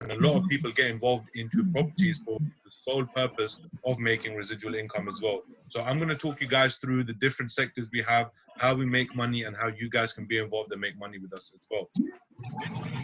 and a lot of people get involved into properties for the sole purpose of making residual income as well. So I'm going to talk you guys through the different sectors we have, how we make money, and how you guys can be involved and make money with us as well.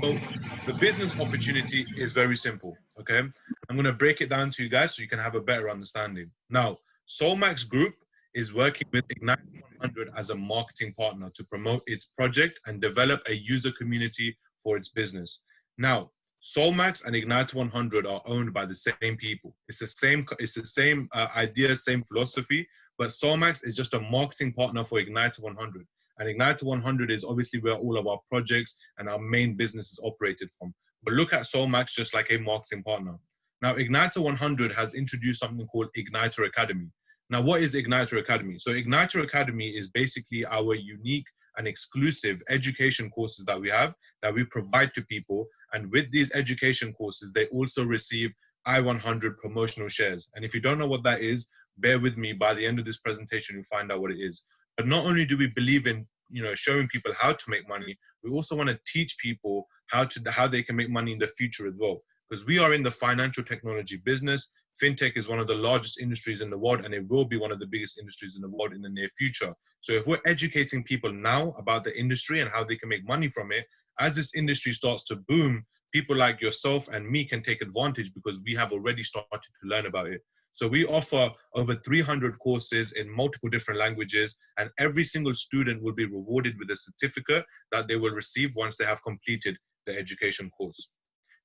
So the business opportunity is very simple, okay? I'm going to break it down to you guys so you can have a better understanding. Now, Solmax Group is working with Ignite 100 as a marketing partner to promote its project and develop a user community for its business. Now, Solmax and Ignite 100 are owned by the same people. It's the same idea, same philosophy, but Solmax is just a marketing partner for Ignite 100. And Ignite 100 is obviously where all of our projects and our main business is operated from. But look at Solmax just like a marketing partner. Now, Ignite 100 has introduced something called Igniter Academy. Now, what is Igniter Academy? So Igniter Academy is basically our unique and exclusive education courses that we have, that we provide to people. And with these education courses, they also receive I100 promotional shares. And if you don't know what that is, bear with me. By the end of this presentation, you'll find out what it is. But not only do we believe in, showing people how to make money, we also want to teach people how they can make money in the future as well. Because we are in the financial technology business. Fintech is one of the largest industries in the world, and it will be one of the biggest industries in the world in the near future. So if we're educating people now about the industry and how they can make money from it, as this industry starts to boom, people like yourself and me can take advantage because we have already started to learn about it. So we offer over 300 courses in multiple different languages, and every single student will be rewarded with a certificate that they will receive once they have completed the education course.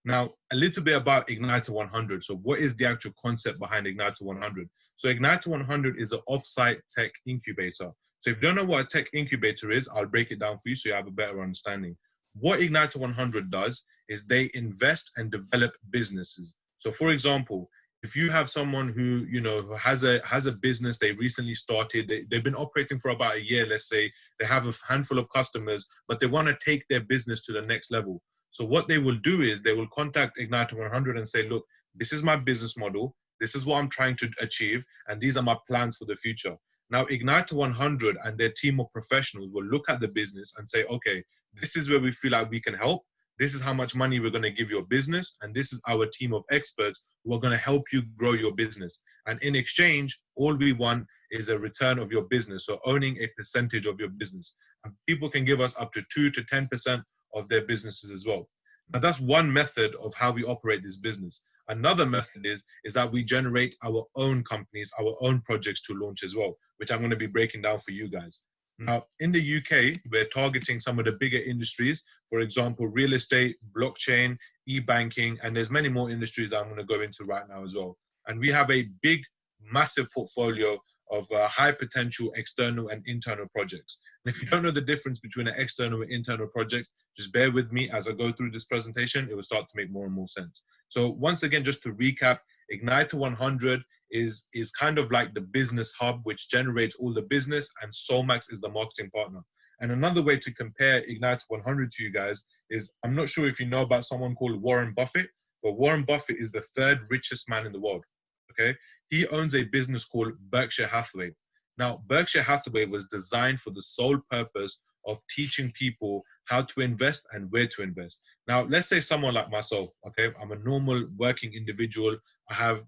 Now, a little bit about Igniter 100. So what is the actual concept behind Igniter 100? So Igniter 100 is an off-site tech incubator. So if you don't know what a tech incubator is, I'll break it down for you so you have a better understanding. What Igniter 100 does is they invest and develop businesses. So for example, if you have someone who, who has a business, they recently started, they've been operating for about a year, let's say, they have a handful of customers, but they want to take their business to the next level. So what they will do is they will contact Igniter 100 and say, look, this is my business model. This is what I'm trying to achieve. And these are my plans for the future. Now, Igniter 100 and their team of professionals will look at the business and say, okay, this is where we feel like we can help. This is how much money we're going to give your business. And this is our team of experts who are going to help you grow your business. And in exchange, all we want is a return of your business. So owning a percentage of your business. And people can give us up to 2 to 10% of their businesses as well. Now that's one method of how we operate this business. Another method is that we generate our own companies, our own projects to launch as well, which I'm going to be breaking down for you guys. Now, in the UK, we're targeting some of the bigger industries, for example, real estate, blockchain, e-banking, and there's many more industries I'm going to go into right now as well. And we have a big, massive portfolio of high potential external and internal projects. And if you don't know the difference between an external and internal project, just bear with me as I go through this presentation. It will start to make more and more sense. So once again, just to recap, Igniter 100 is kind of like the business hub, which generates all the business, and Solmax is the marketing partner. And another way to compare Igniter 100 to you guys is, I'm not sure if you know about someone called Warren Buffett, but Warren Buffett is the third richest man in the world, okay? He owns a business called Berkshire Hathaway. Now, Berkshire Hathaway was designed for the sole purpose of teaching people how to invest and where to invest. Now, let's say someone like myself, okay? I'm a normal working individual. I have,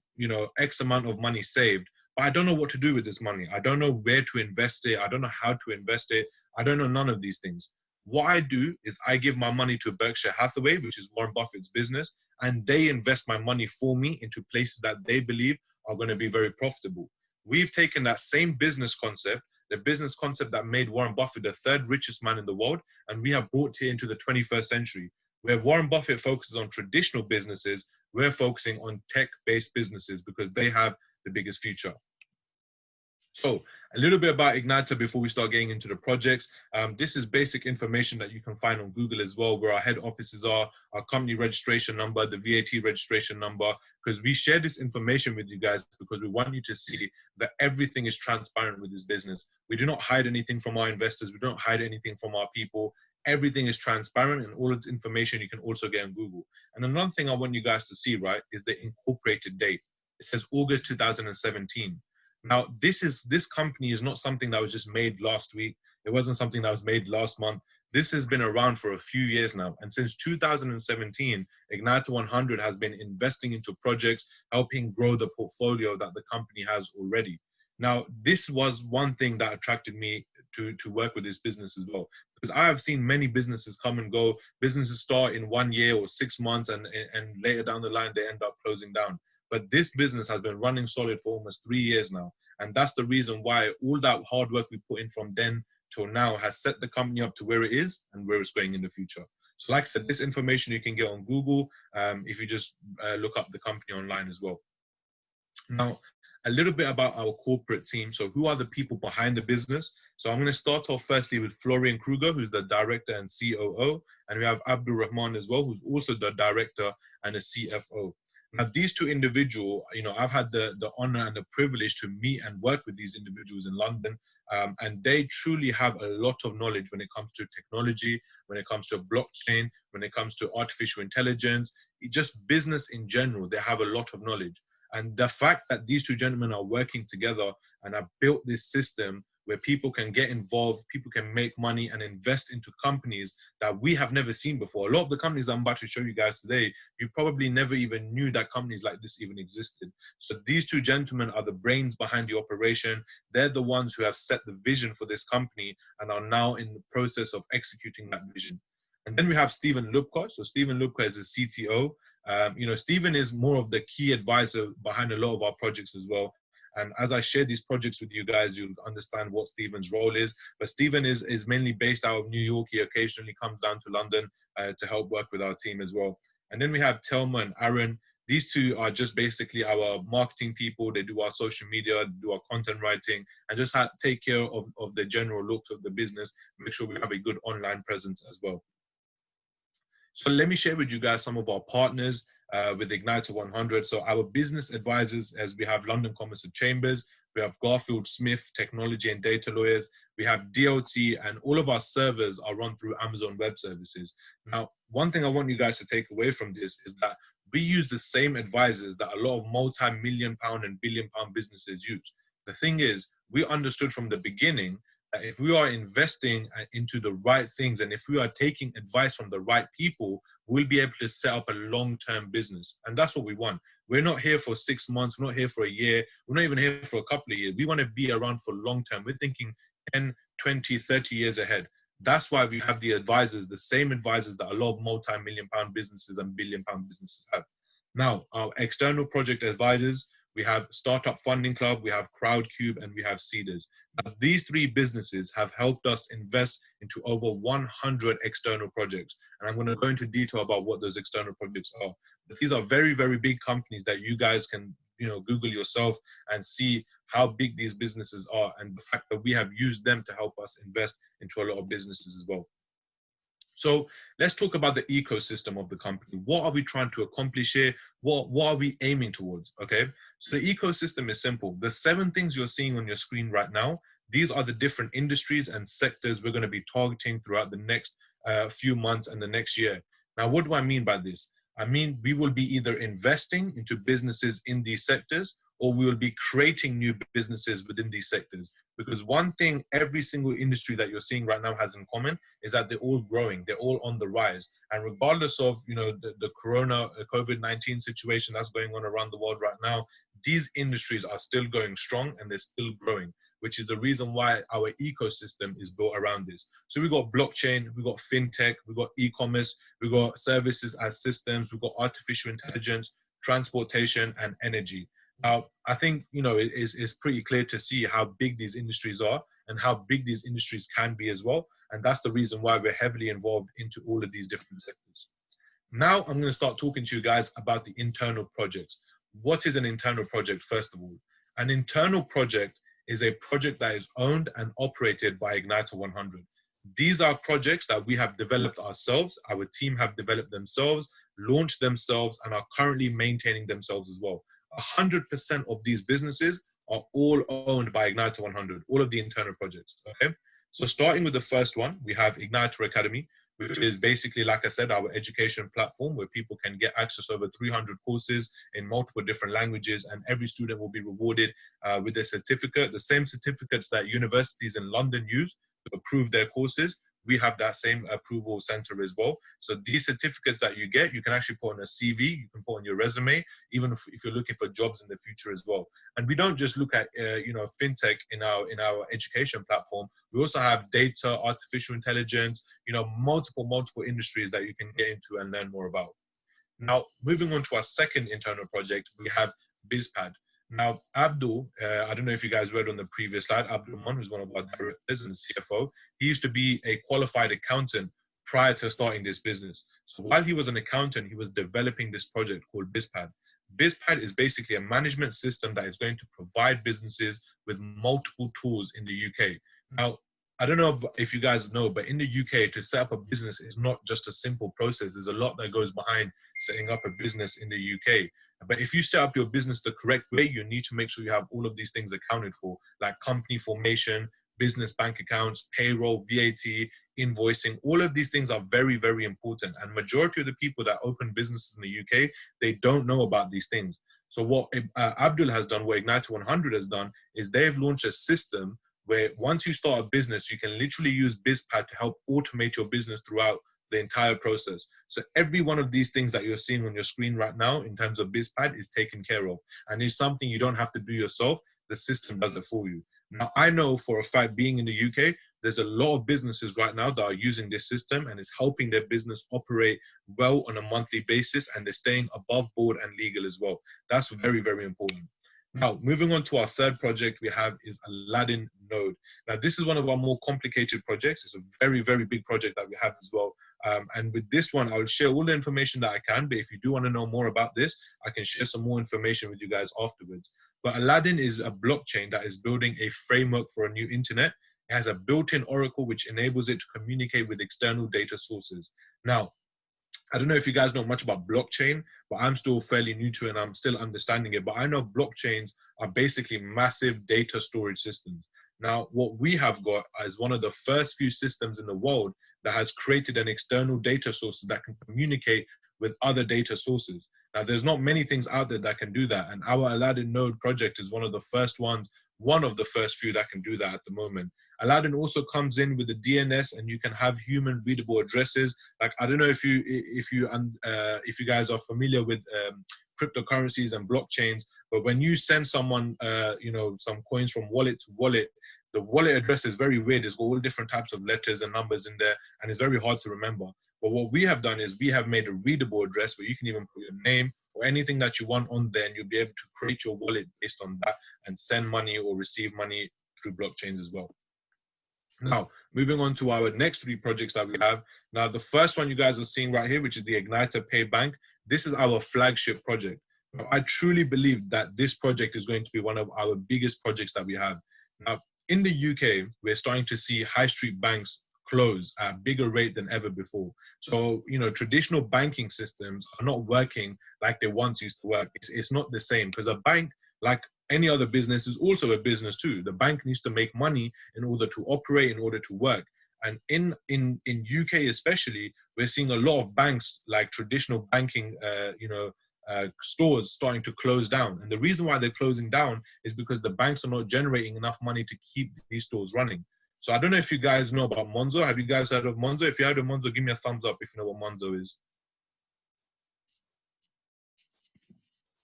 X amount of money saved, but I don't know what to do with this money. I don't know where to invest it. I don't know how to invest it. I don't know none of these things. What I do is I give my money to Berkshire Hathaway, which is Warren Buffett's business, and they invest my money for me into places that they believe are going to be very profitable. We've taken that same business concept, the business concept that made Warren Buffett the third richest man in the world, and we have brought it into the 21st century, where Warren Buffett focuses on traditional businesses. We're focusing on tech-based businesses because they have the biggest future. So a little bit about Igniter before we start getting into the projects. This is basic information that you can find on Google as well, where our head offices are, our company registration number, the VAT registration number, because we share this information with you guys because we want you to see that everything is transparent with this business. We do not hide anything from our investors. We don't hide anything from our people. Everything is transparent, and all its information you can also get on Google. And another thing I want you guys to see, right, is the incorporated date. It says August 2017. Now, this company is not something that was just made last week. It wasn't something that was made last month. This has been around for a few years now. And since 2017, Igniter 100 has been investing into projects, helping grow the portfolio that the company has already. Now, this was one thing that attracted me to work with this business as well, because I have seen many businesses come and go. Businesses start in 1 year or 6 months, and later down the line, they end up closing down. But this business has been running solid for almost 3 years now. And that's the reason why all that hard work we put in from then till now has set the company up to where it is and where it's going in the future. So like I said, this information you can get on Google if you just look up the company online as well. Now, a little bit about our corporate team. So who are the people behind the business? So I'm going to start off firstly with Florian Kruger, who's the director and COO. And we have Abdul Rahman as well, who's also the director and a CFO. Now, these two individuals, I've had the honor and the privilege to meet and work with these individuals in London. And they truly have a lot of knowledge when it comes to technology, when it comes to blockchain, when it comes to artificial intelligence, just business in general. They have a lot of knowledge. And the fact that these two gentlemen are working together and have built this system where people can get involved, people can make money and invest into companies that we have never seen before. A lot of the companies I'm about to show you guys today, you probably never even knew that companies like this even existed. So these two gentlemen are the brains behind the operation. They're the ones who have set the vision for this company and are now in the process of executing that vision. And then we have Stephen Lubka. So Stephen Lubka is a CTO. Stephen is more of the key advisor behind a lot of our projects as well. And as I share these projects with you guys, you'll understand what Stephen's role is. But Stephen is mainly based out of New York. He occasionally comes down to London to help work with our team as well. And then we have Telma and Aaron. These two are just basically our marketing people. They do our social media, do our content writing, and just take care of the general looks of the business, make sure we have a good online presence as well. So let me share with you guys some of our partners with Igniter 100. So our business advisors, as we have London Commerce and Chambers, we have Garfield Smith, Technology and Data Lawyers, we have DLT, and all of our servers are run through Amazon Web Services. Now, one thing I want you guys to take away from this is that we use the same advisors that a lot of multi-million pound and billion-pound businesses use. The thing is, we understood from the beginning that if we are investing into the right things and if we are taking advice from the right people, we'll be able to set up a long-term business. And that's what we want. We're not here for 6 months. We're not here for a year. We're not even here for a couple of years. We want to be around for long-term. We're thinking 10, 20, 30 years ahead. That's why we have the advisors, the same advisors that a lot of multi-million pound businesses and billion-pound businesses have. Now, our external project advisors, we have Startup Funding Club, we have Crowdcube, and we have Seeders. Now, these three businesses have helped us invest into over 100 external projects. And I'm going to go into detail about what those external projects are. But these are very, very big companies that you guys can, Google yourself and see how big these businesses are and the fact that we have used them to help us invest into a lot of businesses as well. So let's talk about the ecosystem of the company. What are we trying to accomplish here? What are we aiming towards? Okay, so the ecosystem is simple. The 7 things you're seeing on your screen right now, these are the different industries and sectors we're going to be targeting throughout the next few months and the next year. Now, what do I mean by this? I mean, we will be either investing into businesses in these sectors, or we will be creating new businesses within these sectors. Because one thing every single industry that you're seeing right now has in common is that they're all growing, they're all on the rise. And regardless of the COVID-19 situation that's going on around the world right now, these industries are still going strong and they're still growing, which is the reason why our ecosystem is built around this. So we've got blockchain, we've got fintech, we've got e-commerce, we've got services as systems, we've got artificial intelligence, transportation, and energy. Now, I think, it's pretty clear to see how big these industries are and how big these industries can be as well. And that's the reason why we're heavily involved into all of these different sectors. Now, I'm going to start talking to you guys about the internal projects. What is an internal project, first of all? An internal project is a project that is owned and operated by Igniter 100. These are projects that we have developed ourselves. Our team have developed themselves, launched themselves, and are currently maintaining themselves as well. 100% of these businesses are all owned by Igniter 100, all of the internal projects, okay? So starting with the first one, we have Igniter Academy, which is basically, like I said, our education platform where people can get access to over 300 courses in multiple different languages, and every student will be rewarded with a certificate, the same certificates that universities in London use to approve their courses. we have that same approval center as well. So these certificates that you get, you can actually put on a CV, you can put on your resume, even if you're looking for jobs in the future as well. And we don't just look at fintech in our education platform. We also have data, artificial intelligence, multiple industries that you can get into and learn more about. Now, moving on to our second internal project, we have BizPad. Now, Abdul, I don't know if you guys read on the previous slide, Abdul Rahman, who's one of our directors and CFO, he used to be a qualified accountant prior to starting this business. So while he was an accountant, he was developing this project called BizPad. BizPad is basically a management system that is going to provide businesses with multiple tools in the UK. Now, I don't know if you guys know, but in the UK, to set up a business is not just a simple process. There's a lot that goes behind setting up a business in the UK. But if you set up your business the correct way, you need to make sure you have all of these things accounted for, like company formation, business bank accounts, payroll, VAT, invoicing. All of these things are very, very important. And majority of the people that open businesses in the UK, they don't know about these things. So what Abdul has done, what Ignite 100 has done, is they've launched a system where once you start a business, you can literally use BizPad to help automate your business throughout the entire process. So every one of these things that you're seeing on your screen right now in terms of BizPad is taken care of. And it's something you don't have to do yourself. The system does it for you. Now, I know for a fact, being in the UK, there's a lot of businesses right now that are using this system and it's helping their business operate well on a monthly basis, and they're staying above board and legal as well. That's very, very important. Now, moving on to our third project we have is Aladdin Node. Now, this is one of our more complicated projects. It's a very, very big project that we have as well. And with this one, I will share all the information that I can, but if you do want to know more about this, I can share some more information with you guys afterwards. But Aladdin is a blockchain that is building a framework for a new internet. It has a built-in oracle which enables it to communicate with external data sources. Now, I don't know if you guys know much about blockchain, but I'm still fairly new to it and I'm still understanding it. But I know blockchains are basically massive data storage systems. Now, what we have got is one of the first few systems in the world that has created an external data source that can communicate with other data sources. Now, there's not many things out there that can do that. And our Aladdin Node project is one of the first few that can do that at the moment. Aladdin also comes in with the DNS, and you can have human readable addresses. Like, I don't know if you guys are familiar with cryptocurrencies and blockchains, but when you send someone, some coins from wallet to wallet, the wallet address is very weird. It's got all different types of letters and numbers in there, and it's very hard to remember. But what we have done is we have made a readable address where you can even put your name or anything that you want on there, and you'll be able to create your wallet based on that and send money or receive money through blockchains as well. Now, moving on to our next three projects that we have. Now, the first one you guys are seeing right here, which is the Igniter Pay Bank. This is our flagship project. Now, I truly believe that this project is going to be one of our biggest projects that we have. Now, in the UK, we're starting to see high street banks close at a bigger rate than ever before. So, traditional banking systems are not working like they once used to work. It's not the same, because a bank, like any other business, is also a business too. The bank needs to make money in order to operate, in order to work. And in UK especially, we're seeing a lot of banks, like traditional banking, stores starting to close down. And the reason why they're closing down is because the banks are not generating enough money to keep these stores running. So I don't know if you guys know about Monzo. Have you guys heard of Monzo? If you heard of Monzo, give me a thumbs up if you know what Monzo is.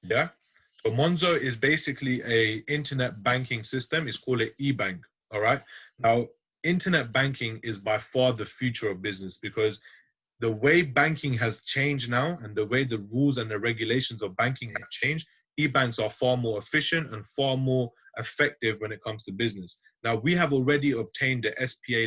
Yeah? So Monzo is basically a internet banking system. It's called an e-bank, all right? Now, internet banking is by far the future of business, because the way banking has changed now and the way the rules and the regulations of banking have changed, e-banks are far more efficient and far more effective when it comes to business. Now, we have already obtained the SPI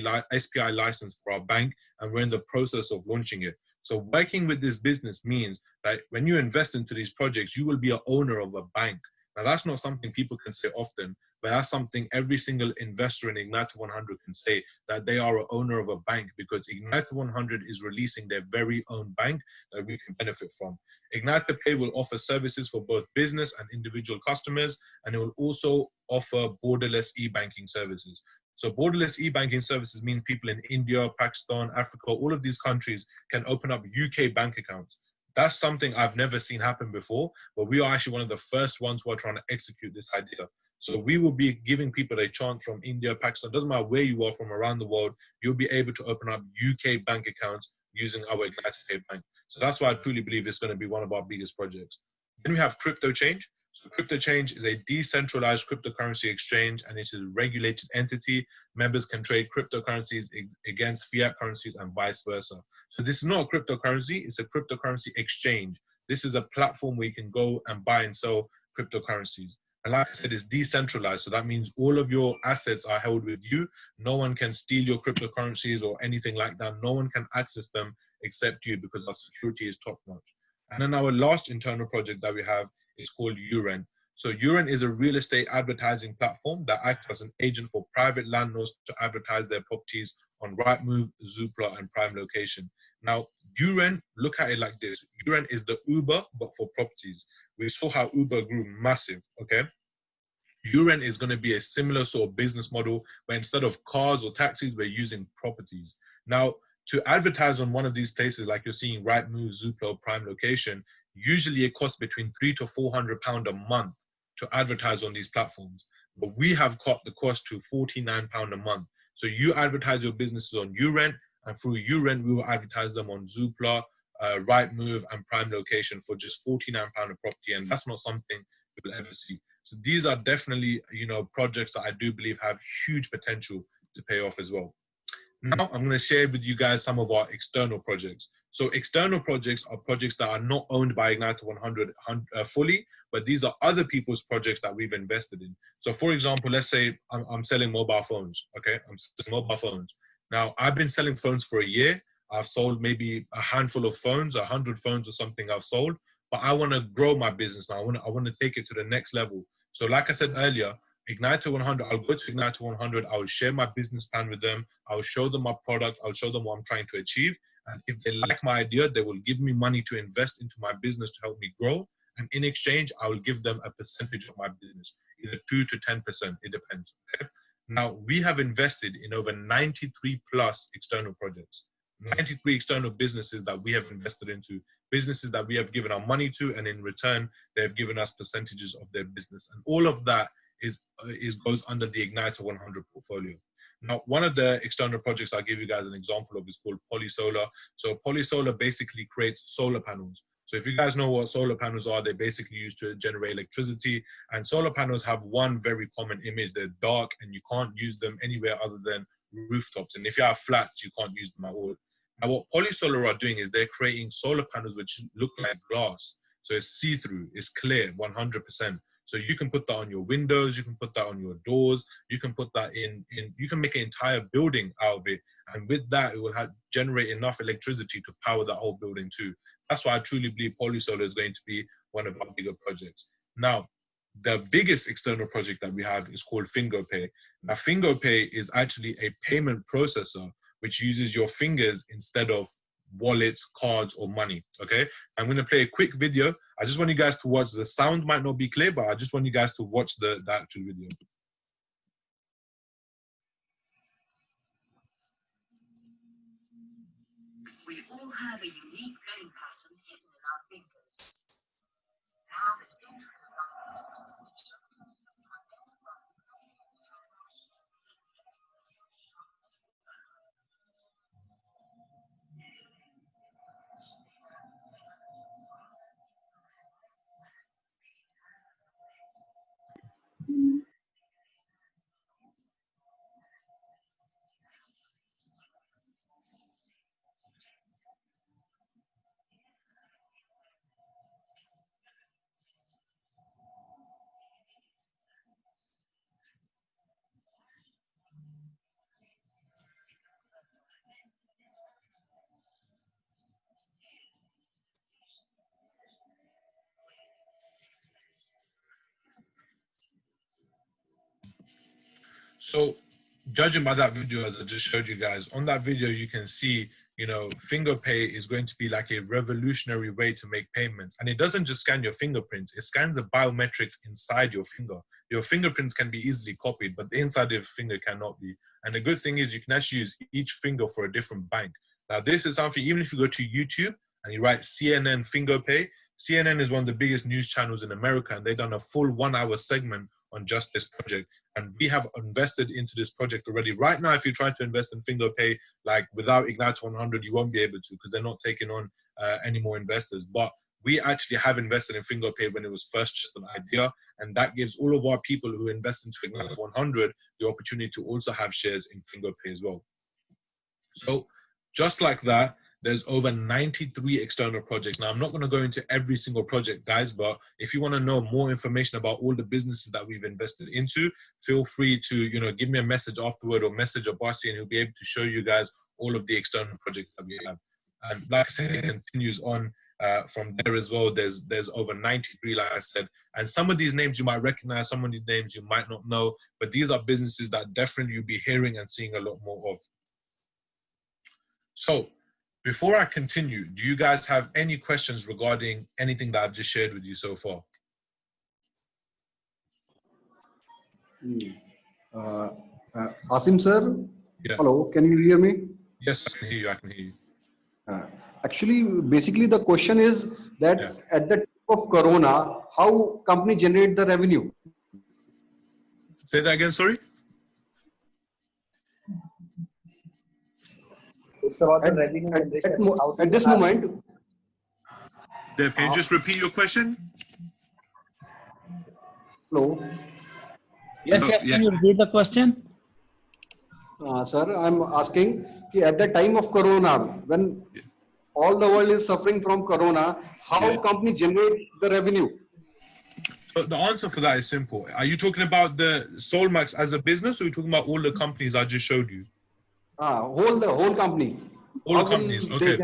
license for our bank, and we're in the process of launching it. So working with this business means that when you invest into these projects, you will be an owner of a bank. Now, that's not something people can say often, but that's something every single investor in Ignite 100 can say, that they are an owner of a bank, because Ignite 100 is releasing their very own bank that we can benefit from. Ignite Pay will offer services for both business and individual customers, and it will also offer borderless e-banking services. So borderless e-banking services mean people in India, Pakistan, Africa, all of these countries can open up UK bank accounts. That's something I've never seen happen before, but we are actually one of the first ones who are trying to execute this idea. So we will be giving people a chance from India, Pakistan, doesn't matter where you are from around the world, you'll be able to open up UK bank accounts using our Igniter Pay Bank. So that's why I truly believe it's going to be one of our biggest projects. Then we have Crypto Change. So Crypto Change is a decentralized cryptocurrency exchange, and it's a regulated entity. Members can trade cryptocurrencies against fiat currencies and vice versa. So this is not a cryptocurrency, it's a cryptocurrency exchange. This is a platform where you can go and buy and sell cryptocurrencies. And like I said, it's decentralized. So that means all of your assets are held with you. No one can steal your cryptocurrencies or anything like that. No one can access them except you, because our security is top notch. And then our last internal project that we have is called YouRent. So YouRent is a real estate advertising platform that acts as an agent for private landlords to advertise their properties on Rightmove, Zoopla, and Prime Location. Now, YouRent, look at it like this. YouRent is the Uber, but for properties. We saw how Uber grew massive, okay? YouRent is going to be a similar sort of business model, where instead of cars or taxis, we're using properties. Now, to advertise on one of these places, like you're seeing Rightmove, Zoopla, Prime Location, usually it costs between £300 to £400 a month to advertise on these platforms. But we have cut the cost to £49 a month. So you advertise your businesses on YouRent, and through YouRent, we will advertise them on Zoopla, Rightmove, and Prime Location for just £49 a property. And that's not something you'll ever see. So these are definitely, you know, projects that I do believe have huge potential to pay off as well. Now I'm going to share with you guys some of our external projects. So external projects are projects that are not owned by Igniter 100 fully, but these are other people's projects that we've invested in. So for example, let's say I'm selling mobile phones, okay? I'm selling mobile phones. Now I've been selling phones for a year. I've sold maybe a handful of phones, 100 phones or something I've sold, but I want to grow my business now. I want to take it to the next level. So like I said earlier, Igniter 100, I'll go to Igniter 100, I'll share my business plan with them, I'll show them my product, I'll show them what I'm trying to achieve. And if they like my idea, they will give me money to invest into my business to help me grow. And in exchange, I will give them a percentage of my business, either 2 to 10%, it depends. Okay? Now, we have invested in over 93 plus external projects, 93 external businesses that we have invested into, businesses that we have given our money to, and in return, they have given us percentages of their business. And all of that goes under the Igniter 100 portfolio. Now, one of the external projects I'll give you guys an example of is called Polysolar. So Polysolar basically creates solar panels. So if you guys know what solar panels are, they're basically used to generate electricity. And solar panels have one very common image. They're dark and you can't use them anywhere other than rooftops. And if you have flats, you can't use them at all. Now, what Polysolar are doing is they're creating solar panels which look like glass. So it's see-through, it's clear, 100%. So you can put that on your windows, you can put that on your doors, you can put that you can make an entire building out of it. And with that, it will generate enough electricity to power that whole building too. That's why I truly believe Polysolar is going to be one of our bigger projects. Now, the biggest external project that we have is called FingoPay. Now, FingoPay is actually a payment processor which uses your fingers instead of wallets, cards, or money, okay? I'm gonna play a quick video. I just want you guys to watch. The sound might not be clear, but I just want you guys to watch the actual video. We all have a unique paying pattern hidden in our fingers. Now this intricate magnetic signature is to identify transactions easily. So judging by that video, as I just showed you guys, on that video, you can see, you know, FingoPay is going to be like a revolutionary way to make payments. And it doesn't just scan your fingerprints, it scans the biometrics inside your finger. Your fingerprints can be easily copied, but the inside of your finger cannot be. And the good thing is you can actually use each finger for a different bank. Now, this is something, even if you go to YouTube and you write CNN FingoPay, CNN is one of the biggest news channels in America, and they've done a full 1 hour segment on just this project. And we have invested into this project already. Right now, if you try to invest in FingoPay, like without Ignite 100, you won't be able to, because they're not taking on any more investors. But we actually have invested in FingoPay when it was first just an idea. And that gives all of our people who invest into Ignite 100 the opportunity to also have shares in FingoPay as well. So just like that, there's over 93 external projects. Now, I'm not going to go into every single project, guys, but if you want to know more information about all the businesses that we've invested into, feel free to, you know, give me a message afterward or message Abasi, and he'll be able to show you guys all of the external projects that we have. And like I said, it continues on from there as well. There's over 93, like I said. And some of these names you might recognize, some of these names you might not know, but these are businesses that definitely you'll be hearing and seeing a lot more of. So, before I continue, do you guys have any questions regarding anything that I've just shared with you so far? Asim sir, Yeah. Hello, can you hear me? Yes, I can hear you. I can hear you. Actually, basically the question is that at the time of Corona, how company generate the revenue? Say that again, sorry? It's about the revenue generation. At this moment. Dev, can you just repeat your question? Hello. Yes, yes. Can you repeat the question? Sir, I'm asking, at the time of Corona, when all the world is suffering from Corona, how company generate the revenue? So the answer for that is simple. Are you talking about the Solmax as a business, or are you talking about all the companies I just showed you? The whole company. All the companies, okay.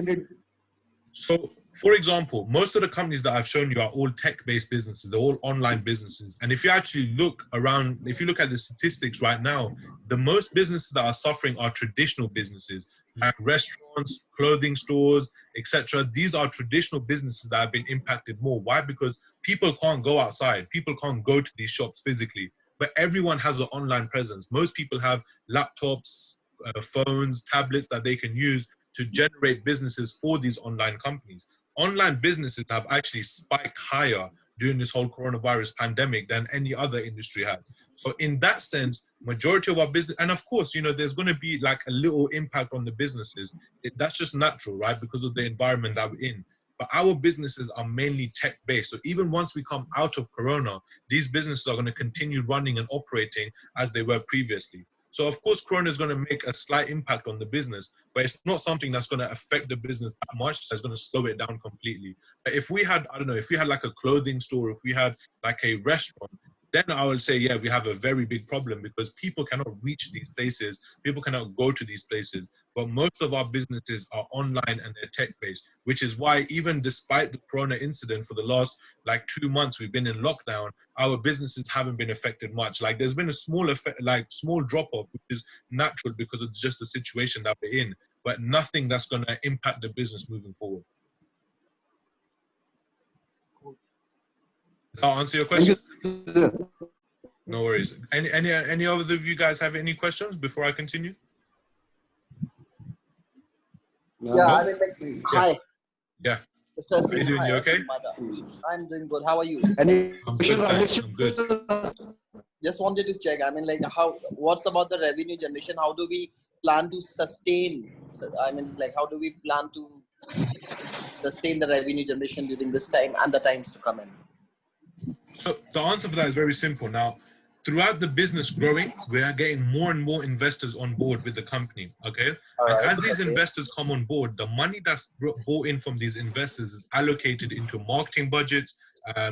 So, for example, most of the companies that I've shown you are all tech-based businesses. They're all online businesses. And if you actually look around, if you look at the statistics right now, the most businesses that are suffering are traditional businesses, like restaurants, clothing stores, etc. These are traditional businesses that have been impacted more. Why? Because people can't go outside. People can't go to these shops physically. But everyone has an online presence. Most people have laptops, phones, tablets that they can use to generate businesses for these online companies. Online businesses have actually spiked higher during this whole coronavirus pandemic than any other industry has. So in that sense, majority of our business, and of course, you know, there's going to be like a little impact on the businesses. That's just natural, right? Because of the environment that we're in. But our businesses are mainly tech-based. So even once we come out of Corona, these businesses are going to continue running and operating as they were previously. So of course, Corona is going to make a slight impact on the business, but it's not something that's going to affect the business that much. That's going to slow it down completely. But if we had, I don't know, if we had like a clothing store, if we had like a restaurant, then I would say, yeah, we have a very big problem because people cannot reach these places. People cannot go to these places. But most of our businesses are online and they're tech-based, which is why even despite the Corona incident for the last like 2 months, we've been in lockdown, our businesses haven't been affected much. Like there's been a small effect, like small drop-off, which is natural because it's just the situation that we're in, but nothing that's going to impact the business moving forward. Does that answer your question? No worries. Any other of you guys have any questions before I continue? Yeah, I mean, like, hi. Yeah. Mr. How are you doing? You okay? I'm doing good. How are you? I'm good. Just wanted to check. I mean, like, what's about the revenue generation? How do we plan to sustain? I mean, like, how do we plan to sustain the revenue generation during this time and the times to come in? So the answer for that is very simple. Now, throughout the business growing, we are getting more and more investors on board with the company, okay? And as these investors come on board, the money that's brought in from these investors is allocated into marketing budgets,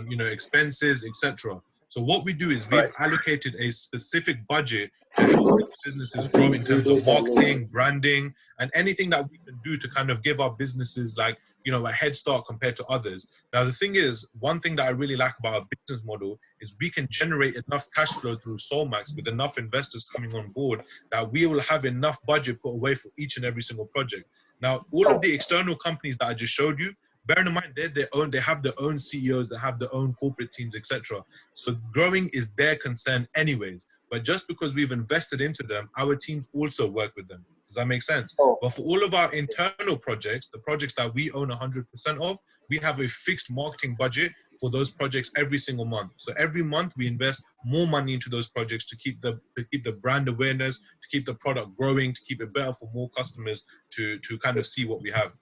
you know, expenses, etc. So what we do is we've allocated a specific budget to help businesses grow in terms of marketing, branding, and anything that we can do to kind of give our businesses like, you know, a head start compared to others. Now, the thing is, one thing that I really like about our business model is we can generate enough cash flow through Solmax with enough investors coming on board that we will have enough budget put away for each and every single project. Now, all of the external companies that I just showed you, bearing in mind they have their own CEOs, they have their own corporate teams, etc. So growing is their concern anyways. But just because we've invested into them, our teams also work with them. Does that make sense? Oh. But for all of our internal projects, the projects that we own 100% of, we have a fixed marketing budget for those projects every single month. So every month we invest more money into those projects to keep the brand awareness, to keep the product growing, to keep it better for more customers to kind of see what we have.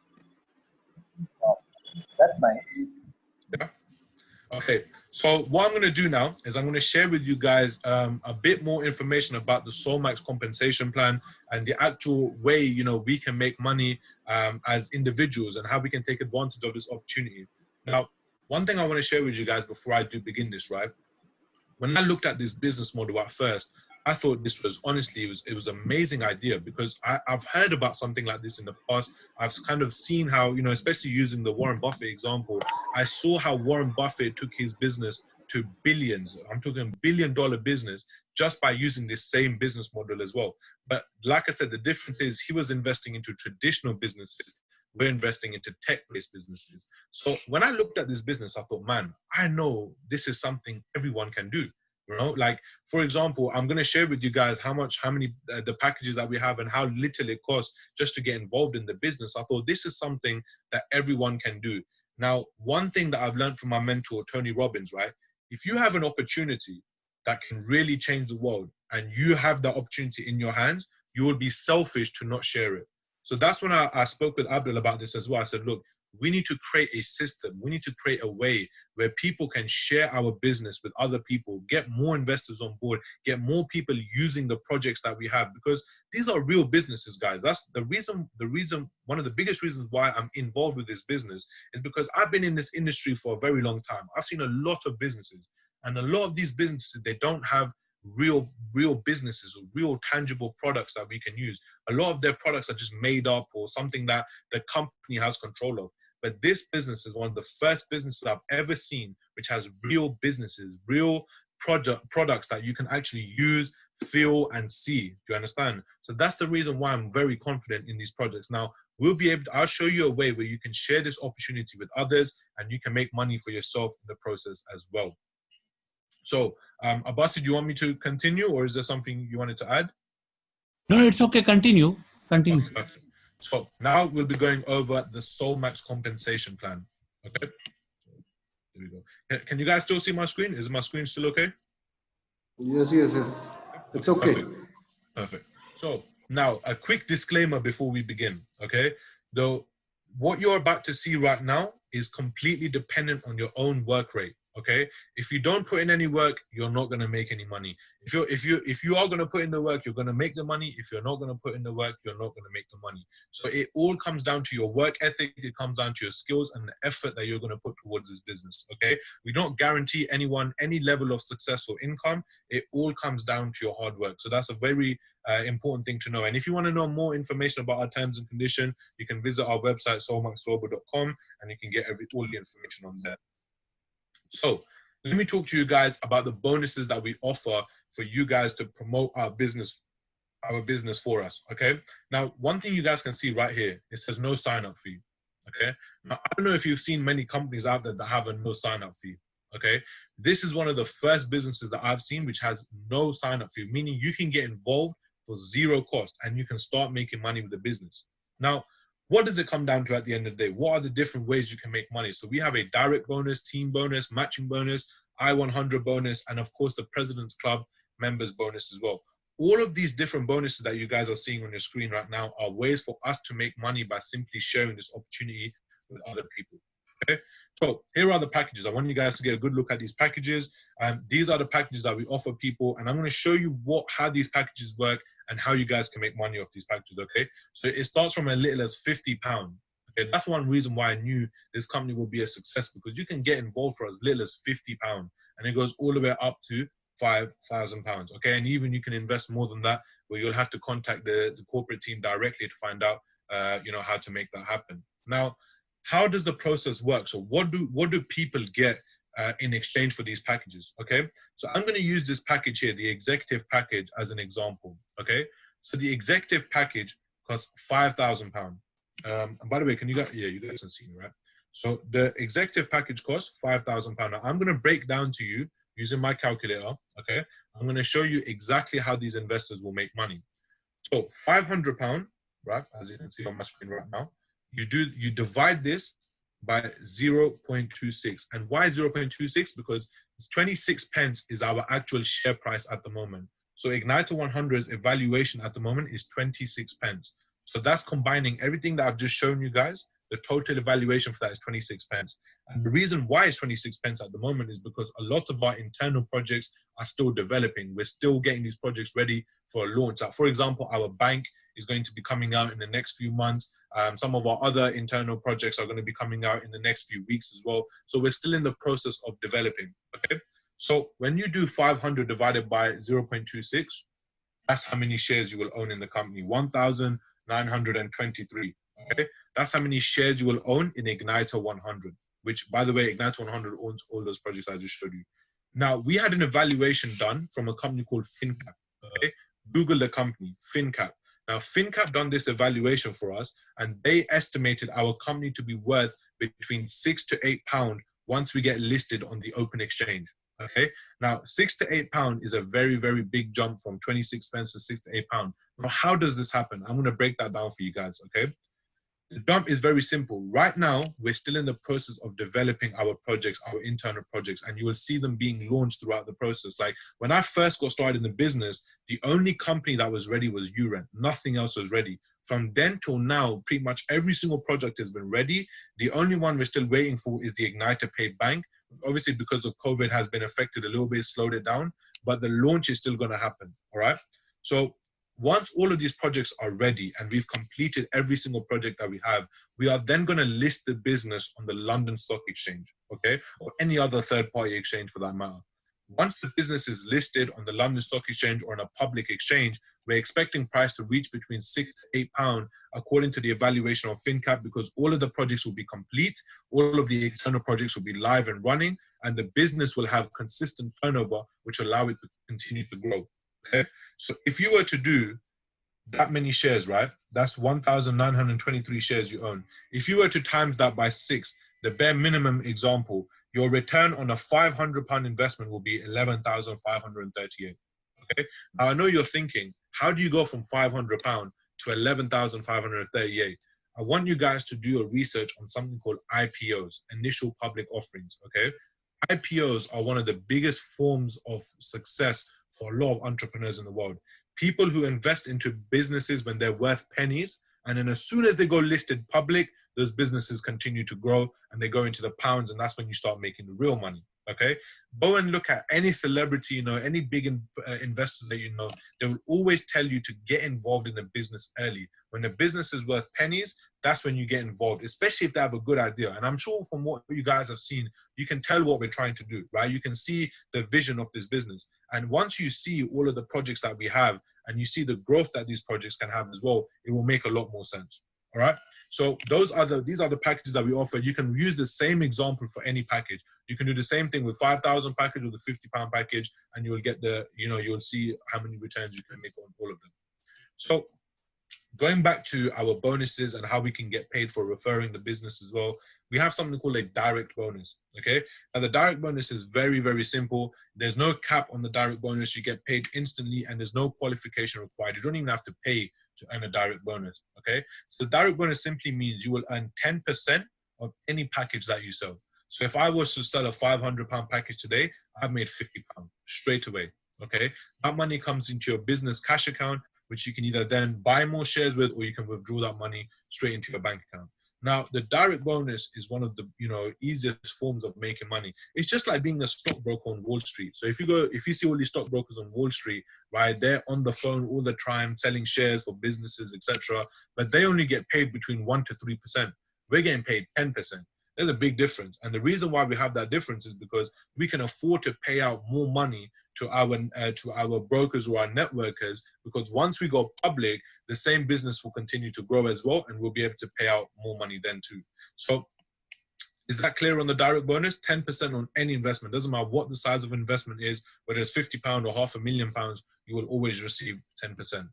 Wow. That's nice. Yeah. Okay, so what I'm going to do now is I'm going to share with you guys a bit more information about the Solmax compensation plan and the actual way, you know, we can make money as individuals and how we can take advantage of this opportunity. Now, one thing I want to share with you guys before I do begin this, right? When I looked at this business model at first, I thought this was, honestly, it was an amazing idea because I've heard about something like this in the past. I've kind of seen how, you know, especially using the Warren Buffett example, I saw how Warren Buffett took his business to billions. I'm talking billion-dollar business just by using this same business model as well. But like I said, the difference is he was investing into traditional businesses. We're investing into tech-based businesses. So when I looked at this business, I thought, man, I know this is something everyone can do. You know, like, for example, I'm going to share with you guys how many the packages that we have and how little it costs just to get involved in the business. I thought this is something that everyone can do. Now, one thing that I've learned from my mentor, Tony Robbins, right? If you have an opportunity that can really change the world and you have that opportunity in your hands, you will be selfish to not share it. So that's when I spoke with Abdul about this as well. I said, look, we need to create a system. We need to create a way where people can share our business with other people, get more investors on board, get more people using the projects that we have, because these are real businesses, guys. That's the reason, one of the biggest reasons why I'm involved with this business is because I've been in this industry for a very long time. I've seen a lot of businesses, and a lot of these businesses, they don't have real businesses or real tangible products that we can use. A lot of their products are just made up or something that the company has control of. But this business is one of the first businesses I've ever seen which has real businesses, real products that you can actually use, feel, and see. Do you understand? So that's the reason why I'm very confident in these projects. Now, I'll show you a way where you can share this opportunity with others and you can make money for yourself in the process as well. So, Abbasi, do you want me to continue or is there something you wanted to add? No, it's okay. Continue. Continue. Okay, perfect. So now we'll be going over the Solmax compensation plan. Okay. There we go. Can you guys still see my screen? Is my screen still okay? Yes. It's okay. Perfect. So now a quick disclaimer before we begin. Okay. Though what you're about to see right now is completely dependent on your own work rate. Okay, if you don't put in any work, you're not going to make any money. If you are going to put in the work, you're going to make the money. If you're not going to put in the work, you're not going to make the money. So it all comes down to your work ethic. It comes down to your skills and the effort that you're going to put towards this business. Okay, we don't guarantee anyone any level of success or income. It all comes down to your hard work. So that's a very important thing to know. And if you want to know more information about our terms and conditions, you can visit our website solmaxglobal.com and you can get all the information on there. So let me talk to you guys about the bonuses that we offer for you guys to promote our business for us. Okay. Now, one thing you guys can see right here, it says no sign-up fee. Okay. Now, I don't know if you've seen many companies out there that have a no sign-up fee. Okay. This is one of the first businesses that I've seen which has no sign-up fee, meaning you can get involved for zero cost and you can start making money with the business. Now, what does it come down to at the end of the day? What are the different ways you can make money? So we have a direct bonus, team bonus, matching bonus, I-100 bonus, and of course the President's Club members bonus as well. All of these different bonuses that you guys are seeing on your screen right now are ways for us to make money by simply sharing this opportunity with other people. Okay. So here are the packages. I want you guys to get a good look at these packages. These are the packages that we offer people, and I'm going to show you how these packages work and how you guys can make money off these packages. Okay, so it starts from as little as £50. Okay, that's one reason why I knew this company will be a success, because you can get involved for as little as £50, and it goes all the way up to £5,000. Okay, and even you can invest more than that, where you'll have to contact the corporate team directly to find out, how to make that happen. Now, how does the process work? So what do people get in exchange for these packages? Okay, so I'm going to use this package here, the executive package, as an example. Okay, so the executive package costs £5,000. And by the way, you guys can see me, right? So the executive package costs £5,000. Now I'm going to break down to you using my calculator. Okay, I'm going to show you exactly how these investors will make money. So £500 right? As you can see on my screen right now. You divide this by 0.26. And why 0.26? Because it's 26 pence is our actual share price at the moment. So Igniter 100's evaluation at the moment is 26 pence. So that's combining everything that I've just shown you guys. The total evaluation for that is 26 pence. And the reason why it's 26 pence at the moment is because a lot of our internal projects are still developing. We're still getting these projects ready for a launch. Like, for example, our bank is going to be coming out in the next few months. Some of our other internal projects are going to be coming out in the next few weeks as well. So we're still in the process of developing, okay? So when you do 500 divided by 0.26, that's how many shares you will own in the company, 1,923, okay? That's how many shares you will own in Igniter 100, which, by the way, Igniter 100 owns all those projects I just showed you. Now, we had an evaluation done from a company called FinCap, okay? Google the company, FinCap. Now, FinCap done this evaluation for us, and they estimated our company to be worth between £6 to £8 once we get listed on the open exchange. Okay. Now, £6 to £8 is a very, very big jump from 26 pence to £6 to £8. Now, how does this happen? I'm going to break that down for you guys. Okay. The jump is very simple. Right now, we're still in the process of developing our projects, our internal projects, and you will see them being launched throughout the process. Like when I first got started in the business, the only company that was ready was YouRent. Nothing else was ready. From then till now, pretty much every single project has been ready. The only one we're still waiting for is the Igniter Pay Bank. Obviously, because of COVID has been affected a little bit, slowed it down, but the launch is still going to happen. All right. So once all of these projects are ready and we've completed every single project that we have, we are then going to list the business on the London Stock Exchange, okay, or any other third-party exchange for that matter. Once the business is listed on the London Stock Exchange or on a public exchange, we're expecting price to reach between £6 to £8 according to the evaluation of FinCap, because all of the projects will be complete, all of the external projects will be live and running, and the business will have consistent turnover, which will allow it to continue to grow. Okay, so if you were to do that many shares, right, that's 1,923 shares you own. If you were to times that by 6, the bare minimum example, your return on a £500 investment will be 11,538. Okay, now I know you're thinking, how do you go from £500 to 11,538? I want you guys to do a research on something called IPOs, initial public offerings. Okay, IPOs are one of the biggest forms of success for a lot of entrepreneurs in the world. People who invest into businesses when they're worth pennies, and then as soon as they go listed public, those businesses continue to grow and they go into the pounds, and that's when you start making the real money. Okay, go and look at any celebrity, you know, any big investors that you know, they will always tell you to get involved in the business early. When the business is worth pennies, that's when you get involved, especially if they have a good idea. And I'm sure from what you guys have seen, you can tell what we're trying to do, right? You can see the vision of this business. And once you see all of the projects that we have and you see the growth that these projects can have as well, it will make a lot more sense. All right. So these are the packages that we offer. You can use the same example for any package. You can do the same thing with 5,000 package or the £50 package, and you will get the, you know, you'll see how many returns you can make on all of them. So going back to our bonuses and how we can get paid for referring the business as well, we have something called a direct bonus. Okay. Now the direct bonus is very, very simple. There's no cap on the direct bonus. You get paid instantly and there's no qualification required. You don't even have to pay to earn a direct bonus. Okay. So direct bonus simply means you will earn 10% of any package that you sell. So if I was to sell a £500 package today, I've made £50 straight away. Okay. That money comes into your business cash account, which you can either then buy more shares with, or you can withdraw that money straight into your bank account. Now, the direct bonus is one of the, you know, easiest forms of making money. It's just like being a stockbroker on Wall Street. So if you see all these stockbrokers on Wall Street, right, they're on the phone all the time selling shares for businesses, etc. But they only get paid between 1% to 3%. We're getting paid 10%. There's a big difference. And the reason why we have that difference is because we can afford to pay out more money to our brokers or our networkers, because once we go public, the same business will continue to grow as well, and we'll be able to pay out more money then too. So is that clear on the direct bonus? 10% on any investment. Doesn't matter what the size of investment is, whether it's £50 or £500,000, you will always receive 10%.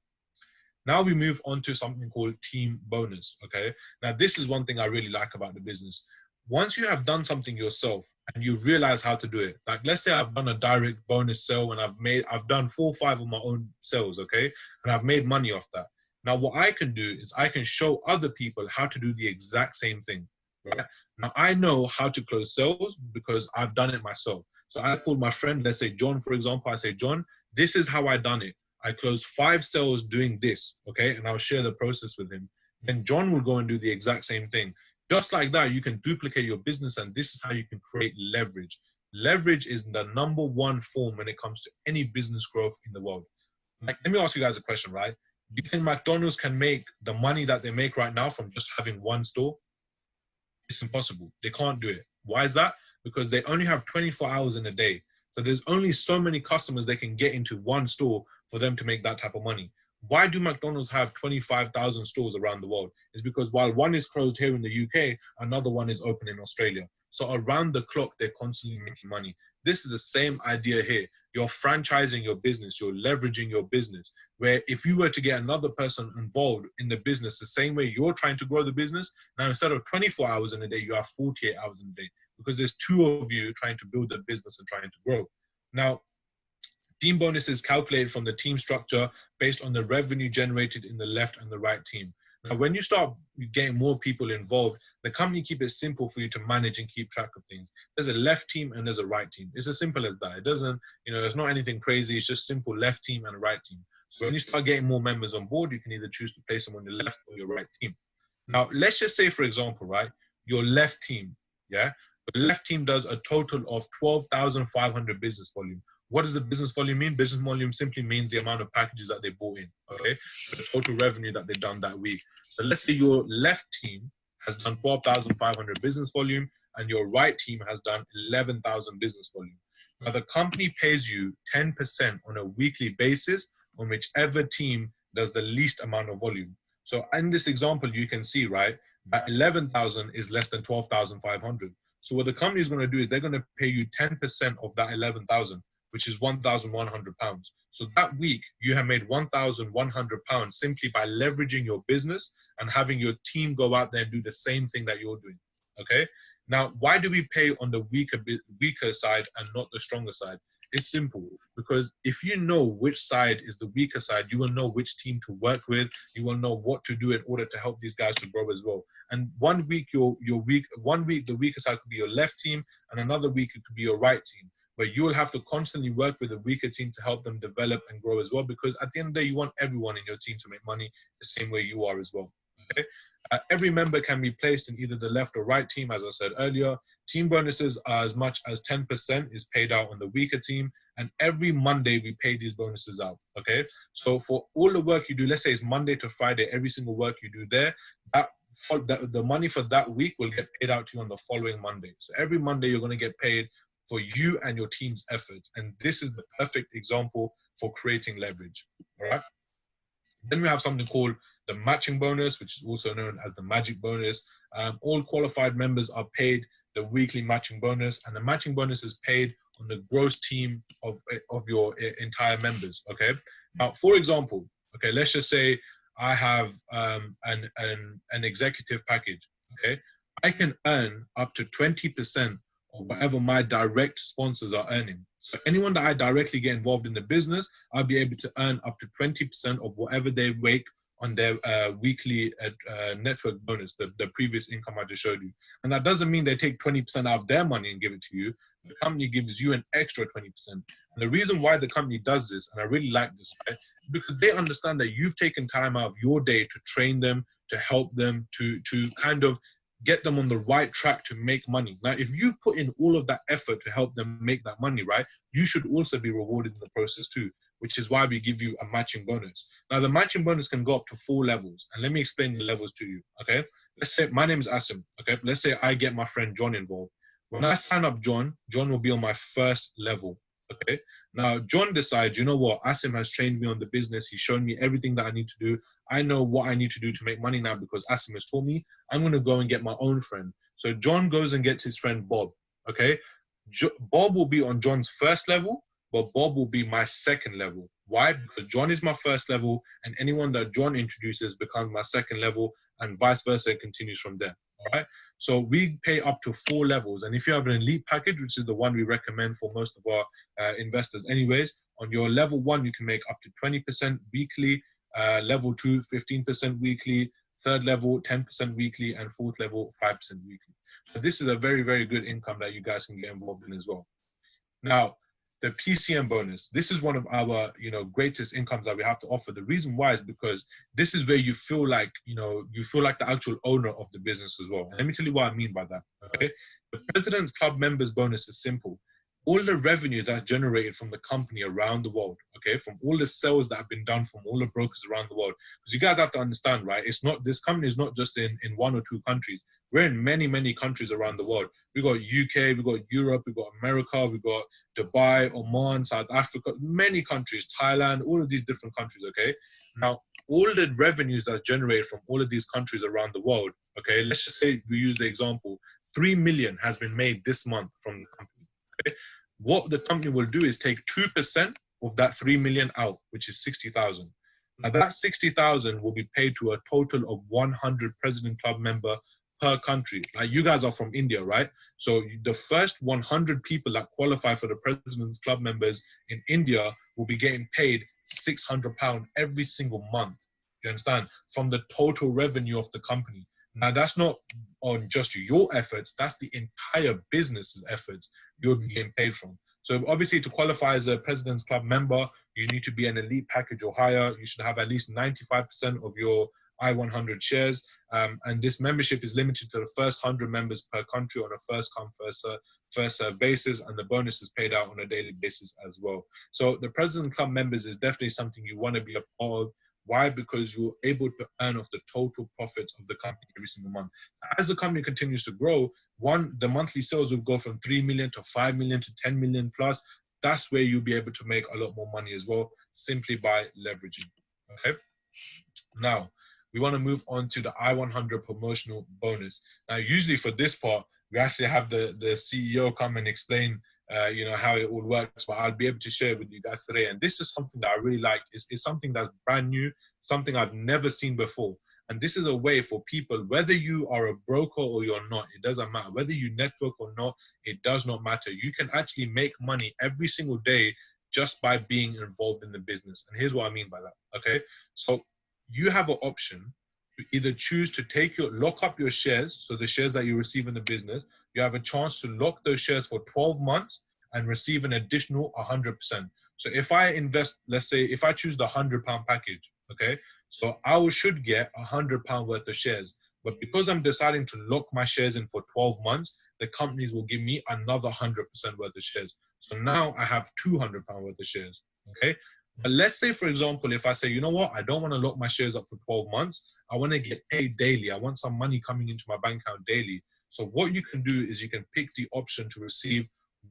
Now we move on to something called team bonus. Okay. Now this is one thing I really like about the business. Once you have done something yourself and you realize how to do it, like let's say I've done a direct bonus sale and I've done 4 or 5 of my own sales, okay, and I've made money off that. Now, what I can do is I can show other people how to do the exact same thing. Right? Now, I know how to close sales because I've done it myself. So I called my friend, let's say John, for example. I say, John, this is how I done it. I closed 5 sales doing this, okay? And I'll share the process with him. Then John will go and do the exact same thing. Just like that, you can duplicate your business, and this is how you can create leverage. Leverage is the #1 form when it comes to any business growth in the world. Like, let me ask you guys a question, right? Do you think McDonald's can make the money that they make right now from just having 1 store? It's impossible. They can't do it. Why is that? Because they only have 24 hours in a day. So there's only so many customers they can get into 1 store for them to make that type of money. Why do McDonald's have 25,000 stores around the world? It's because while one is closed here in the UK, another one is open in Australia. So around the clock, they're constantly making money. This is the same idea here. You're franchising your business, you're leveraging your business, where if you were to get another person involved in the business the same way you're trying to grow the business, now instead of 24 hours in a day, you have 48 hours in a day, because there's 2 of you trying to build the business and trying to grow. Now, team bonus is calculated from the team structure based on the revenue generated in the left and the right team. Now, when you start getting more people involved, the company keep it simple for you to manage and keep track of things. There's a left team and there's a right team. It's as simple as that. It doesn't, it's not anything crazy. It's just simple left team and a right team. So when you start getting more members on board, you can either choose to place them on your left or your right team. Now, let's just say, for example, right, your left team, yeah? The left team does a total of 12,500 business volume. What does the business volume mean? Business volume simply means the amount of packages that they bought in, okay? The total revenue that they've done that week. So let's say your left team has done 12,500 business volume and your right team has done 11,000 business volume. Now the company pays you 10% on a weekly basis on whichever team does the least amount of volume. So in this example, you can see, right, that 11,000 is less than 12,500. So what the company is going to do is they're going to pay you 10% of that 11,000, which is £1,100. So that week you have made £1,100 simply by leveraging your business and having your team go out there and do the same thing that you're doing. Okay. Now, why do we pay on the weaker side and not the stronger side? It's simple, because if you know which side is the weaker side, you will know which team to work with. You will know what to do in order to help these guys to grow as well. And one week the weaker side could be your left team, and another week it could be your right team, where you will have to constantly work with a weaker team to help them develop and grow as well. Because at the end of the day, you want everyone in your team to make money the same way you are as well. Okay. Every member can be placed in either the left or right team, as I said earlier. Team bonuses are as much as 10% is paid out on the weaker team. And every Monday we pay these bonuses out, okay? So for all the work you do, let's say it's Monday to Friday, every single work you do there, the money for that week will get paid out to you on the following Monday. So every Monday you're gonna get paid for you and your team's efforts. And this is the perfect example for creating leverage, all right? Then we have something called the matching bonus, which is also known as the magic bonus. All qualified members are paid the weekly matching bonus, and the matching bonus is paid on the gross team of your entire members, okay? Now, for example, okay, let's just say I have an executive package, okay? I can earn up to 20% of whatever my direct sponsors are earning. So anyone that I directly get involved in the business, I'll be able to earn up to 20% of whatever they make on their weekly network bonus, the previous income I just showed you. And that doesn't mean they take 20% out of their money and give it to you. The company gives you an extra 20%. And the reason why the company does this, and I really like this, right, because they understand that you've taken time out of your day to train them, to help them, to kind of get them on the right track to make money. Now, if you put in all of that effort to help them make that money, right, you should also be rewarded in the process too, which is why we give you a matching bonus. Now, the matching bonus can go up to 4 levels. And let me explain the levels to you, okay? Let's say my name is Asim, okay? Let's say I get my friend John involved. When I sign up John will be on my first level, okay? Now, John decides, you know what? Asim has trained me on the business. He's shown me everything that I need to do. I know what I need to do to make money now because Asim has taught me. I'm going to go and get my own friend. So John goes and gets his friend Bob, okay? Bob will be on John's first level, but Bob will be my second level. Why? Because John is my first level, and anyone that John introduces becomes my second level, and vice versa, it continues from there, all right? So we pay up to 4 levels. And if you have an elite package, which is the one we recommend for most of our investors anyways, on your level 1, you can make up to 20% weekly level 2, 15% weekly, third level, 10% weekly, and fourth level, 5% weekly. So this is a very, very good income that you guys can get involved in as well. Now, the PCM bonus, this is one of our, greatest incomes that we have to offer. The reason why is because this is where you feel like, you feel like the actual owner of the business as well. And let me tell you what I mean by that, okay? The President's Club members bonus is simple. All the revenue that's generated from the company around the world, okay, from all the sales that have been done from all the brokers around the world, because you guys have to understand, right? It's not, this company is not just in 1 or 2 countries. We're in many, many countries around the world. We got UK, we got Europe, we got America, we got Dubai, Oman, South Africa, many countries, Thailand, all of these different countries, okay? Now, all the revenues that are generated from all of these countries around the world, okay, let's just say we use the example, 3 million has been made this month from the company, okay? What the company will do is take 2% of that 3 million out, which is 60,000. Now that 60,000 will be paid to a total of 100 President Club member per country. Like you guys are from India, right? So the first 100 people that qualify for the President's Club members in India will be getting paid £600 every single month. You understand? From the total revenue of the company. Now that's not on just your efforts, that's the entire business's efforts you'll be getting paid from. So obviously to qualify as a President's Club member, you need to be an elite package or higher. You should have at least 95% of your I-100 shares. And this membership is limited to the first 100 members per country on a first come, first serve basis. And the bonus is paid out on a daily basis as well. So the President Club members is definitely something you want to be a part of. Why? Because you're able to earn off the total profits of the company every single month. As the company continues to grow, the monthly sales will go from 3 million to 5 million to 10 million plus. That's where you'll be able to make a lot more money as well, simply by leveraging. Okay. Now, we want to move on to the I-100 promotional bonus. Now, usually for this part, we actually have the CEO come and explain how it all works, but I'll be able to share it with you guys today. And this is something that I really like. It's something that's brand new, something I've never seen before. And this is a way for people, whether you are a broker or you're not, it doesn't matter. Whether you network or not, it does not matter. You can actually make money every single day just by being involved in the business. And here's what I mean by that, okay? So you have an option to either choose to lock up your shares, so the shares that you receive in the business, you have a chance to lock those shares for 12 months and receive an additional 100%. So if I invest, let's say, if I choose the £100 package, okay, so I should get £100 worth of shares. But because I'm deciding to lock my shares in for 12 months, the companies will give me another 100% worth of shares. So now I have £200 worth of shares, okay? But let's say, for example, if I say, you know what, I don't want to lock my shares up for 12 months. I want to get paid daily. I want some money coming into my bank account daily. So what you can do is you can pick the option to receive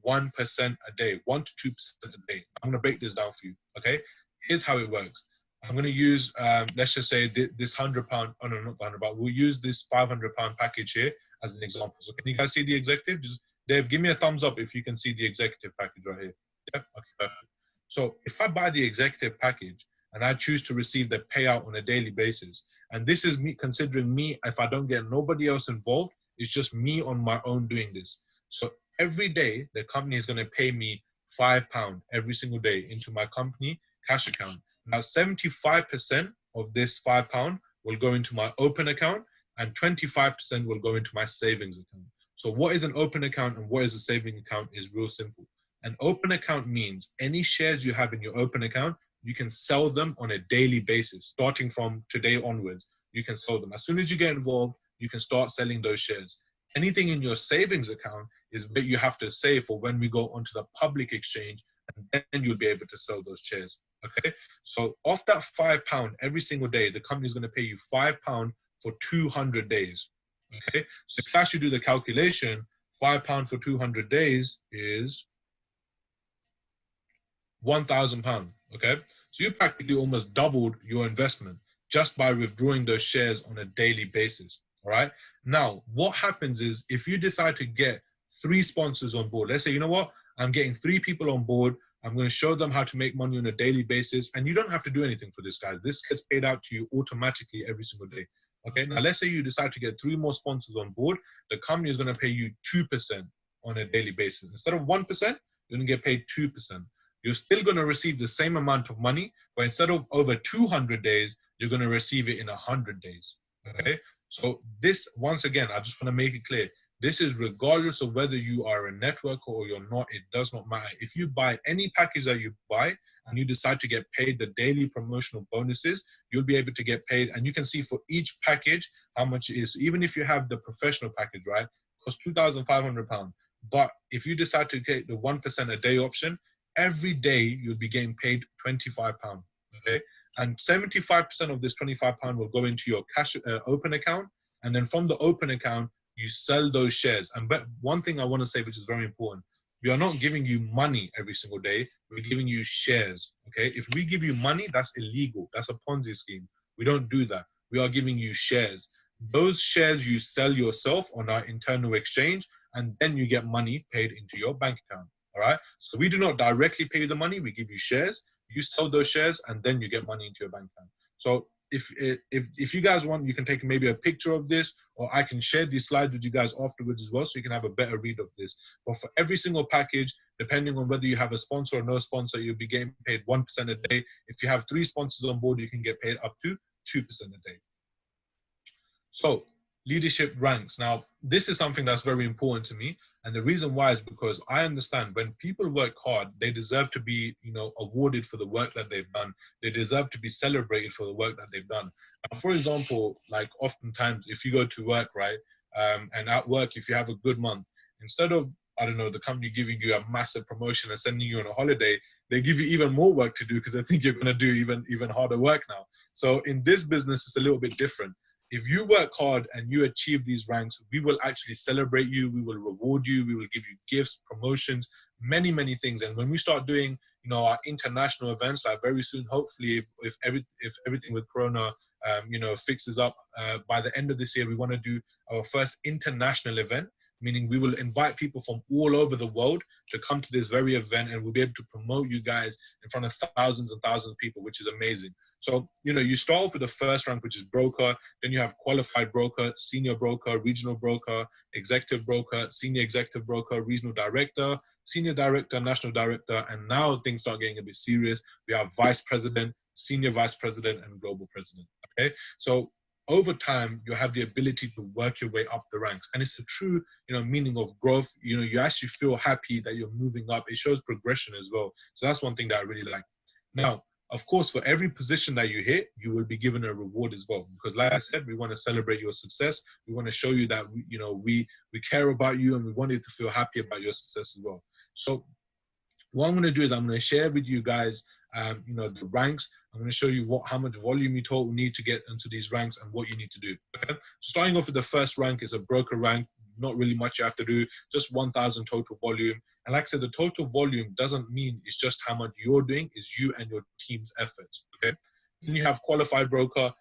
1% a day, 1 to 2% a day. I'm going to break this down for you, okay? Here's how it works. I'm going to use, let's just say this £100, oh no, not the 100, but we'll use this £500 package here as an example. So can you guys see the executive? Dave, give me a thumbs up if you can see the executive package right here. Yeah, okay, perfect. So if I buy the executive package and I choose to receive the payout on a daily basis, and this is me considering me, if I don't get nobody else involved, it's just me on my own doing this. So every day, the company is going to pay me £5 every single day into my company cash account. Now, 75% of this £5 will go into my open account and 25% will go into my savings account. So what is an open account and what is a savings account is real simple. An open account means any shares you have in your open account, you can sell them on a daily basis. Starting from today onwards, you can sell them. As soon as you get involved, you can start selling those shares. Anything in your savings account is what you have to save for when we go onto the public exchange, and then you'll be able to sell those shares. Okay, so off that £5 every single day, the company is going to pay you £5 for 200 days. Okay, so if I actually do the calculation, £5 for 200 days is £1,000. Okay, so you practically almost doubled your investment just by withdrawing those shares on a daily basis. All right, now what happens is if you decide to get 3 sponsors on board, let's say, you know what, I'm getting 3 people on board, I'm going to show them how to make money on a daily basis, and you don't have to do anything for this, guys. This gets paid out to you automatically every single day. Okay, now let's say you decide to get 3 more sponsors on board, the company is going to pay you 2% on a daily basis. Instead of 1%, you're going to get paid 2%. you're still going to receive the same amount of money, but instead of over 200 days, you're going to receive it in 100 days. Okay. So this, once again, I just want to make it clear. This is regardless of whether you are a networker or you're not, it does not matter. If you buy any package that you buy and you decide to get paid the daily promotional bonuses, you'll be able to get paid. And you can see for each package how much it is. Even if you have the professional package, right, it costs £2,500. But if you decide to get the 1% a day option, every day you'll be getting paid £25. Okay. And 75% of this £25 will go into your cash open account. And then from the open account, you sell those shares. And but one thing I want to say, which is very important, we are not giving you money every single day. We're giving you shares. Okay. If we give you money, that's illegal. That's a Ponzi scheme. We don't do that. We are giving you shares. Those shares you sell yourself on our internal exchange, and then you get money paid into your bank account. All right. So we do not directly pay you the money. We give you shares. You sell those shares, and then you get money into your bank account. So if you guys want, you can take maybe a picture of this, or I can share these slides with you guys afterwards as well, so you can have a better read of this. But for every single package, depending on whether you have a sponsor or no sponsor, you'll be getting paid 1% a day. If you have 3 sponsors on board, you can get paid up to 2% a day. So leadership ranks. Now, this is something that's very important to me. And the reason why is because I understand when people work hard, they deserve to be, awarded for the work that they've done. They deserve to be celebrated for the work that they've done. Now, for example, like oftentimes if you go to work, right, and at work, if you have a good month, instead of, I don't know, the company giving you a massive promotion and sending you on a holiday, they give you even more work to do because they think you're going to do even harder work now. So in this business, it's a little bit different. If you work hard and you achieve these ranks, we will actually celebrate you. We will reward you. We will give you gifts, promotions, many, many things. And when we start doing, our international events, like very soon, hopefully, if everything with Corona, fixes up, by the end of this year, we want to do our first international event, meaning we will invite people from all over the world to come to this very event, and we'll be able to promote you guys in front of thousands and thousands of people, which is amazing. So, you start off with the first rank, which is broker. Then you have qualified broker, senior broker, regional broker, executive broker, senior executive broker, regional director, senior director, national director. And now things start getting a bit serious. We have vice president, senior vice president, and global president. Okay. So over time, you have the ability to work your way up the ranks. And it's the true, meaning of growth. You actually feel happy that you're moving up. It shows progression as well. So that's one thing that I really like. Now, of course, for every position that you hit, you will be given a reward as well. Because like I said, we want to celebrate your success. We want to show you that, we care about you, and we want you to feel happy about your success as well. So what I'm going to do is I'm going to share with you guys, the ranks. I'm going to show you how much volume you total need to get into these ranks and what you need to do. Okay? So starting off with the first rank is a broker rank. Not really much you have to do, just 1,000 total volume. And like I said, the total volume doesn't mean it's just how much you're doing, it's you and your team's efforts, okay? Then you have qualified broker.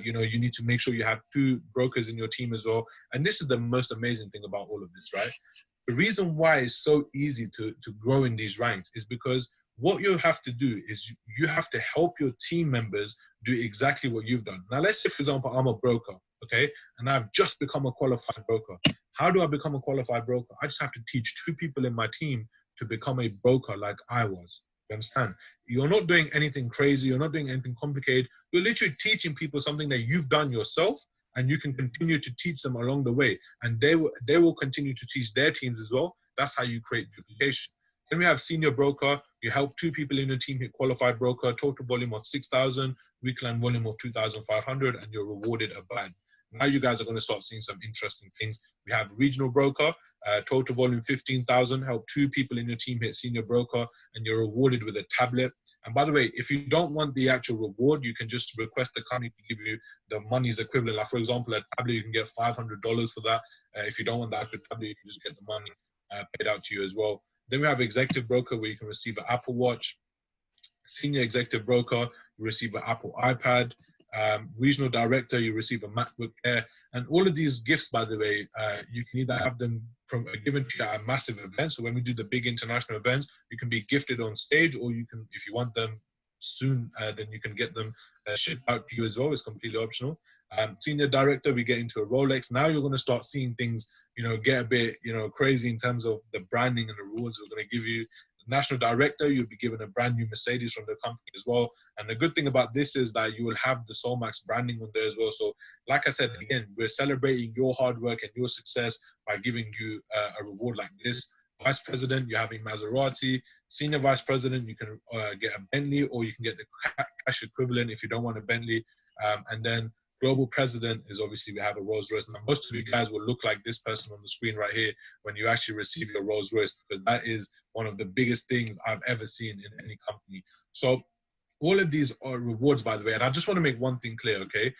You need to make sure you have 2 brokers in your team as well. And this is the most amazing thing about all of this, right? The reason why it's so easy to grow in these ranks is because what you have to do is you have to help your team members do exactly what you've done. Now, let's say, for example, I'm a broker, okay? And I've just become a qualified broker. How do I become a qualified broker? I just have to teach 2 people in my team to become a broker like I was. You understand? You're not doing anything crazy. You're not doing anything complicated. You're literally teaching people something that you've done yourself, and you can continue to teach them along the way. And they will continue to teach their teams as well. That's how you create duplication. Then we have senior broker. You help 2 people in your team hit qualified broker, total volume of 6,000, weekly volume of 2,500, and you're rewarded a band. Now you guys are going to start seeing some interesting things. We have regional broker, total volume 15,000, help 2 people in your team hit senior broker, and you're rewarded with a tablet. And by the way, if you don't want the actual reward, you can just request the company to give you the money's equivalent. Like, for example, a tablet, you can get $500 for that. If you don't want the actual tablet, you can just get the money paid out to you as well. Then we have executive broker, where you can receive an Apple Watch. Senior executive broker, you receive an Apple iPad. Regional director, you receive a MacBook Air. And all of these gifts, by the way, you can either have them given to you at a massive event. So when we do the big international events, you can be gifted on stage, or you can, if you want them soon, then you can get them shipped out to you as well. It's completely optional. Senior director, we get into a Rolex. Now you're going to start seeing things, get a bit, crazy in terms of the branding and the rewards we're going to give you. national director, you'll be given a brand new Mercedes from the company as well. And the good thing about this is that you will have the Solmax branding on there as well. So like I said, again, we're celebrating your hard work and your success by giving you a reward like this. Vice President, you're having Maserati. Senior Vice President, you can get a Bentley, or you can get the cash equivalent if you don't want a Bentley. And then Global President is obviously we have a Rolls Royce. Now, most of you guys will look like this person on the screen right here when you actually receive your Rolls Royce, because that is one of the biggest things I've ever seen in any company. So all of these are rewards, by the way. And I just want to make one thing clear, okay?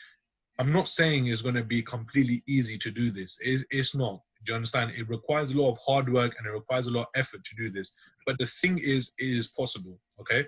I'm not saying it's going to be completely easy to do this. It's not. Do you understand? It requires a lot of hard work and it requires a lot of effort to do this. But the thing is, it is possible, okay?